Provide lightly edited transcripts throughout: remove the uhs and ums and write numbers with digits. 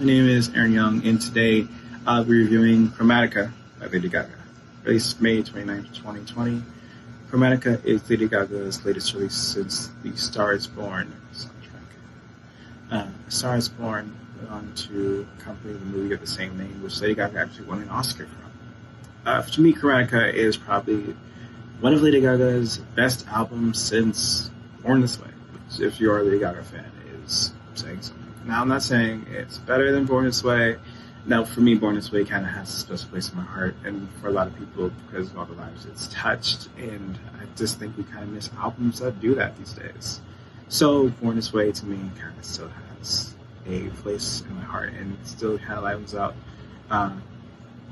My name is Aaron Young, and today I'll be reviewing Chromatica by Lady Gaga. Released May 29th, 2020. Chromatica is Lady Gaga's latest release since the Star is Born soundtrack. Star is Born went on to accompany the movie of the same name, which Lady Gaga actually won an Oscar from. To me, Chromatica is probably one of Lady Gaga's best albums since Born This Way, which, if you're a Lady Gaga fan, is saying something. Now, I'm not saying it's better than Born This Way. Now, for me, Born This Way kind of has a special place in my heart, and for a lot of people, because of all the lives it's touched, and I just think we kind of miss albums that do that these days. So, Born This Way, to me, kind of still has a place in my heart, and still kind of livens out a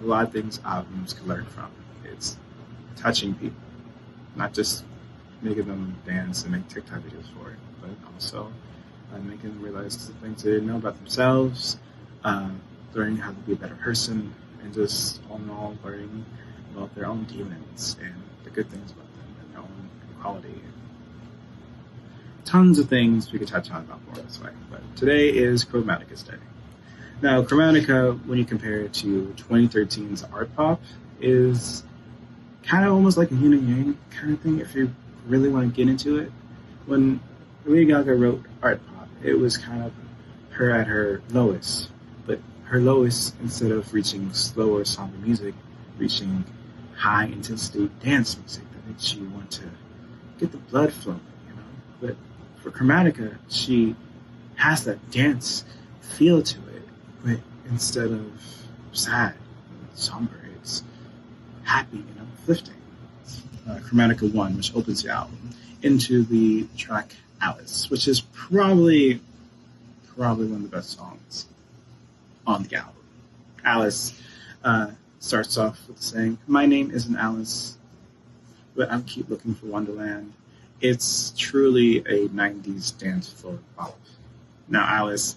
lot of things albums can learn from. It's touching people, not just making them dance and make TikTok videos for it, but also making them realize the things they didn't know about themselves, learning how to be a better person, and just all in all learning about their own demons and the good things about them and their own equality. Tons of things we could touch on about Born This Way, but today is Chromatica's day. Now, Chromatica, when you compare it to 2013's Art Pop, is kind of almost like a yin and yang kind of thing if you really want to get into it. When Lady Gaga wrote Art Pop, it was kind of her at her lowest, but her lowest, instead of reaching slower somber music, reaching high intensity dance music that makes you want to get the blood flowing, But for Chromatica, she has that dance feel to it, but instead of sad and somber, it's happy and uplifting. Chromatica 1, which opens the album, into the track Alice, which is probably one of the best songs on the album. Alice starts off with saying, "My name isn't Alice, but I keep looking for Wonderland." It's truly a 90s dance floor bop. Now, Alice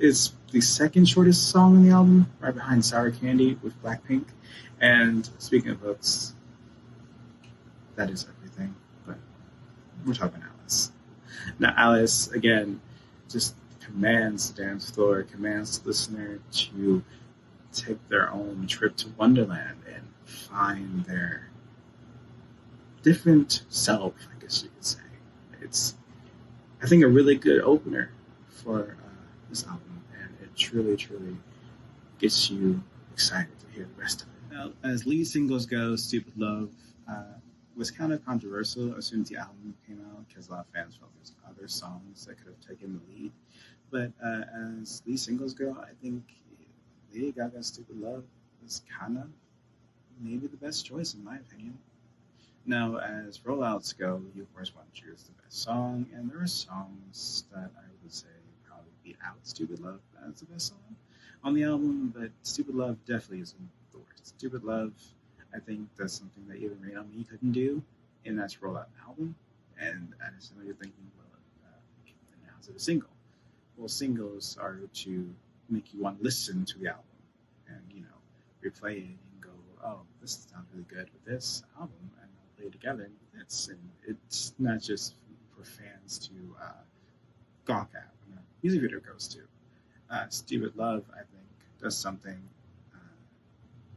is the second shortest song on the album, right behind Sour Candy with BlackPink. And speaking of hooks, that is everything, but we're talking Alice. Now, Alice, again, just commands the dance floor, commands the listener to take their own trip to Wonderland and find their different self, I guess you could say. It's, I think, a really good opener for this album, and it truly, truly gets you excited to hear the rest of it. Now, as lead singles go, Stupid Love was kind of controversial as soon as the album came out, because a lot of fans felt there's other songs that could have taken the lead. But as lead singles go, I think Lady Gaga's Stupid Love is kind of maybe the best choice, in my opinion. Now, as rollouts go, you of course want to choose the best song, and there are songs that I would say probably beat out Stupid Love as the best song on the album, but Stupid Love definitely isn't the worst. Stupid Love, I think, does something that even Rain on Me couldn't do, and that's roll out an album. And I just know you're thinking, well, now is it a single? Well, singles are to make you want to listen to the album and, replay it and go, oh, this sounds really good with this album, and I'll play it together with this. And it's not just for fans to gawk at when a music video goes to. Stupid Love, I think, does something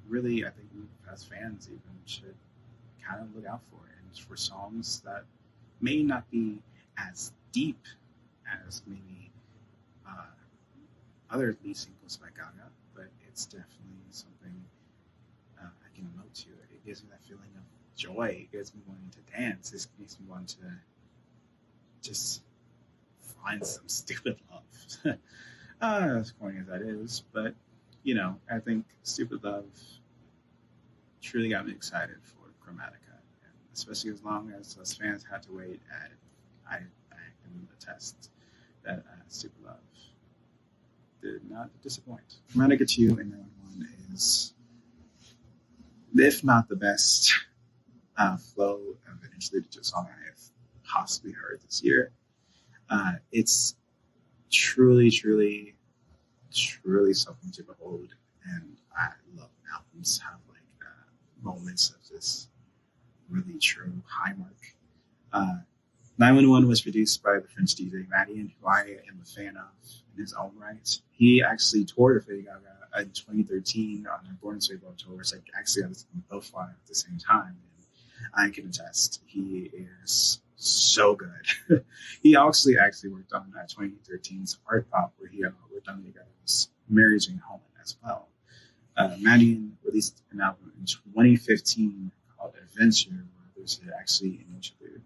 really, I think, as fans even should kind of look out for. And for songs that may not be as deep as maybe other lead singles by Gaga, but it's definitely something I can emote to. It gives me that feeling of joy. It gets me wanting to dance. It makes me want to just find some stupid love. As corny as that is, but I think Stupid Love truly got me excited for Chromatica, and especially as long as us fans had to wait. I can attest that Stupid Love did not disappoint. Chromatica 2 and Round 1 is, if not the best flow of an interlude song I have possibly heard this year. It's truly, truly, truly something to behold, and I love when albums have moments of this really true high mark. 911 was produced by the French DJ Madian, who I am a fan of, in his own right. He actually toured with Lady Gaga in 2013 on her Born This Way World Tour, so actually got to see them both fly at the same time. And I can attest, he is so good. He actually worked on 2013's Art Pop, where he worked on Lady Gaga's Mary Jane Holland as well. Madeline released an album in 2015 called Adventure, where there's actually an interlude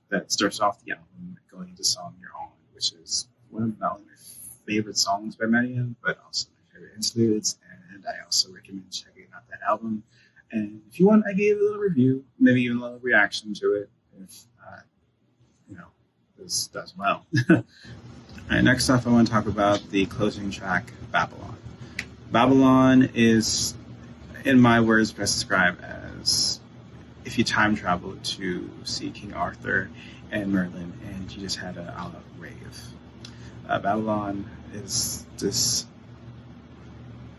that starts off the album going into Song You're On, which is one of not only my favorite songs by Madeline, but also my favorite interludes. And I also recommend checking out that album. And if you want, I gave a little review, maybe even a little reaction to it, if this does well. All right, next up, I want to talk about the closing track, Babylon. Babylon is, in my words, best described as if you time traveled to see King Arthur and Merlin, and you just had a rave. Babylon is just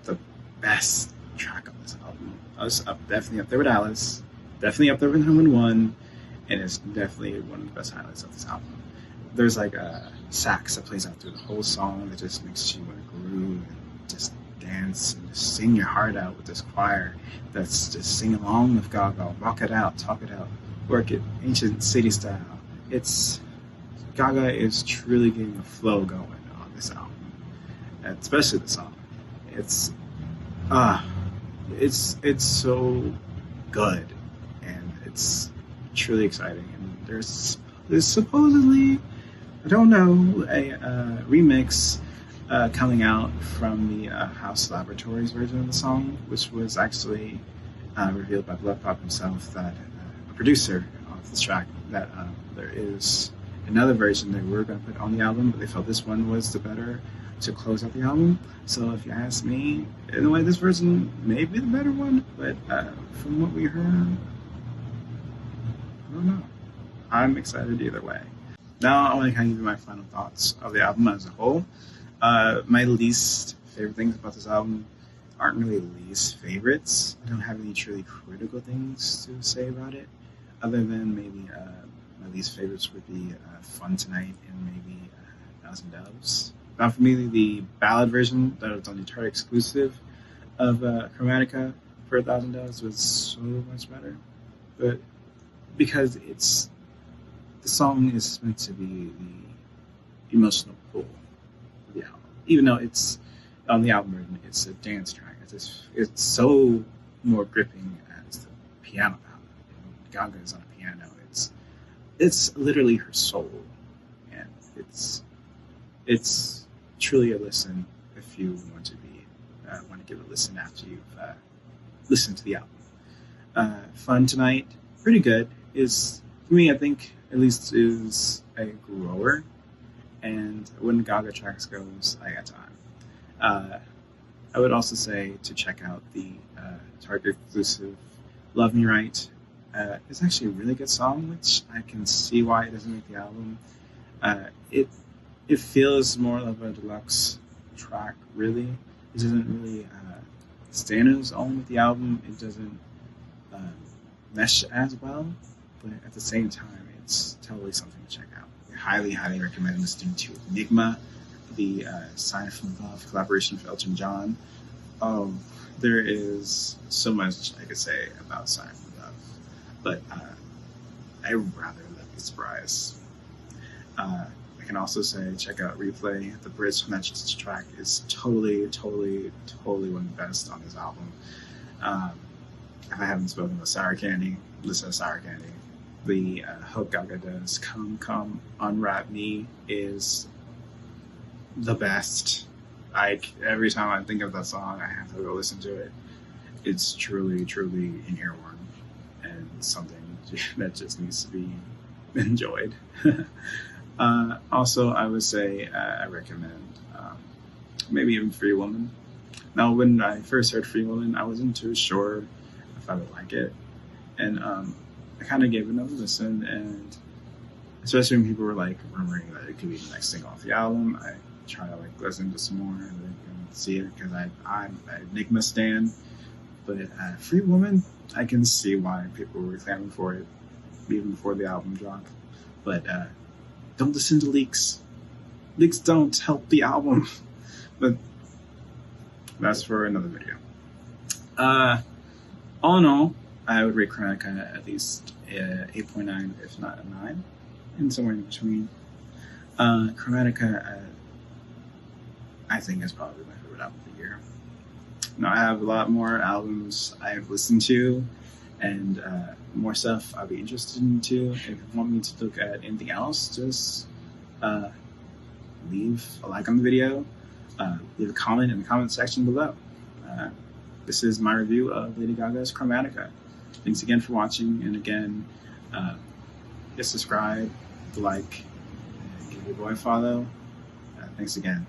the best track on this album. I was definitely up there with Alice, definitely up there with Home and One, and it's definitely one of the best highlights of this album. There's like a sax that plays out through the whole song that just makes you want to groove and just dance and just sing your heart out with this choir that's just sing along with Gaga, walk it out, talk it out, work it, ancient city style. Gaga is truly getting a flow going on this album, especially the song. It's so good, and it's truly exciting. And there's supposedly, I don't know, a remix coming out from the House Laboratories version of the song, which was actually revealed by BlackPink himself, that a producer of this track, that there is another version they were going to put on the album, but they felt this one was the better to close out the album. So if you ask me, in a way, this version may be the better one, but from what we heard, I don't know. I'm excited either way. Now I want to kind of give you my final thoughts of the album as a whole. My least favorite things about this album aren't really least favorites. I don't have any truly critical things to say about it, other than maybe my least favorites would be Fun Tonight and maybe Thousand Doves. Now for me, the ballad version that was on the chart exclusive of Chromatica for Thousand Doves was so much better, but because the song is meant to be the emotional pull of the album. Even though it's on the album version, it's a dance track. It's so more gripping as the piano ballad. Gaga is on a piano. It's literally her soul, and it's truly a listen if you want to give it a listen after you've listened to the album. Fun Tonight, pretty good. Is for me, I think, at least is a grower, and when Gaga tracks goes, I got time. I would also say to check out the Target exclusive Love Me Right. It's actually a really good song, which I can see why it doesn't make the album. It feels more of a deluxe track, really. It doesn't really stand on its own with the album. It doesn't mesh as well, but at the same time, it's totally something to check out. I highly, highly recommend listening to Enigma, the Sign from Above collaboration with Elton John. There is so much I could say about Sign from Above, but I'd rather let me surprise. I can also say check out Replay. The bridge from that track is totally one of the best on this album. If I haven't spoken about Sour Candy, listen to Sour Candy. The hook Gaga does, Come, Unwrap Me, is the best. Every time I think of that song, I have to go listen to it. It's truly an earworm, and something that just needs to be enjoyed. Also, I would say I recommend maybe even Free Woman. Now, when I first heard Free Woman, I wasn't too sure if I would like it, and I kind of gave it another listen, and especially when people were like rumoring that it could be the next thing off the album, I try to like listen to some more and see it, because I'm an Enigma stan. But Free Woman, I can see why people were clamoring for it even before the album dropped. But don't listen to leaks. leaks don't help the album. But that's for another video. All in all, I would rate Chromatica at least 8.9, if not a 9, and somewhere in between. Chromatica, I think, is probably my favorite album of the year. Now, I have a lot more albums I've listened to, and more stuff I'll be interested into. If you want me to look at anything else, just leave a like on the video, leave a comment in the comment section below. This is my review of Lady Gaga's Chromatica. Thanks again for watching, and again, just subscribe, like, give your boy a follow. Thanks again.